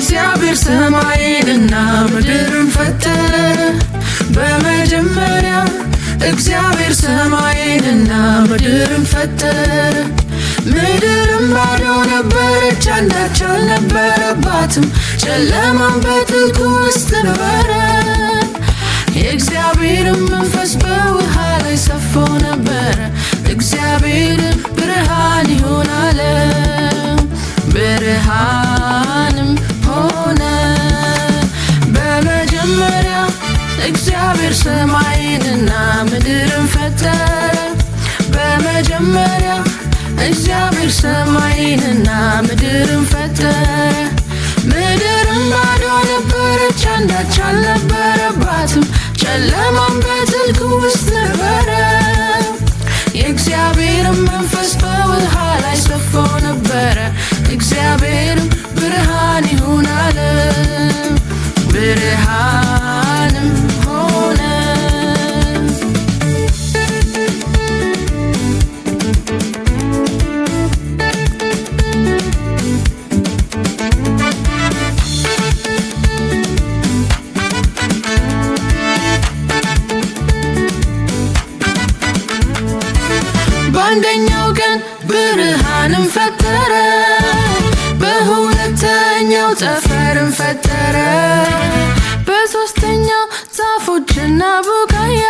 እግዚአብሔር ሰማይንና ምድርን ፈጠረ በመጀመሪያ እግዚአብሔር ሰማይንና ምድርን ፈጠረ ምድርም ባዶ ነበረች አንዳች አልነበረባትም ጨለማም በጥልቁ ውስጥ ነበረ የእግዚአብሔርም መንፈስ በውሃ ላይ ሰፎ ነበረ እግዚአብሔር ብርሃን ይሁን አለ ብርሃንም ሆነ በመጀመሪያ እግዚአብሔር ሰማይንና ምድርን ፈጠረ በመጀመሪያ እግዚአብሔር ሰማይንና ምድርን ፈጠረ ምድርም ባዶ ነበረች አንዳች አልነበረባትም ጨለማም በጥልቁ ውስጥ ነበረ የእግዚአብሔርም መንፈስ በውሃ ላይ ሰፎ ነበረ እግዚአብሔርም ብርሃን ይሁን አለ ብርሃንም ሆነ በአንደኛው ቀን ብርሃንን ፈጠረ በሁለተኛው ጠፈርን ፈጠረ በሶስተኛው ዛፎችና ቡቃያ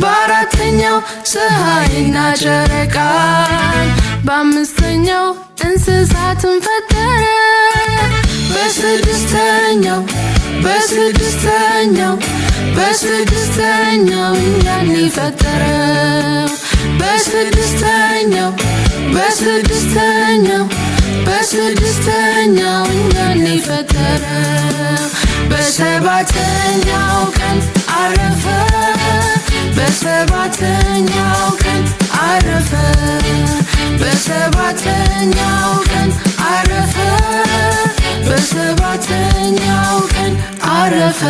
በአራተኛው ፀሐይና ጨረቃን በአምስተኛው እንስሳትን ፈጠረ በስድስተኛው እኛን ፈጠረ በስድስተኛው እኛን ፈጠረ በሰባተኛው ቀን አረፈ በሰባተኛው ቀን አረፈ በሰባተኛው ቀን አረፈ በሰባተኛው ቀን አረፈ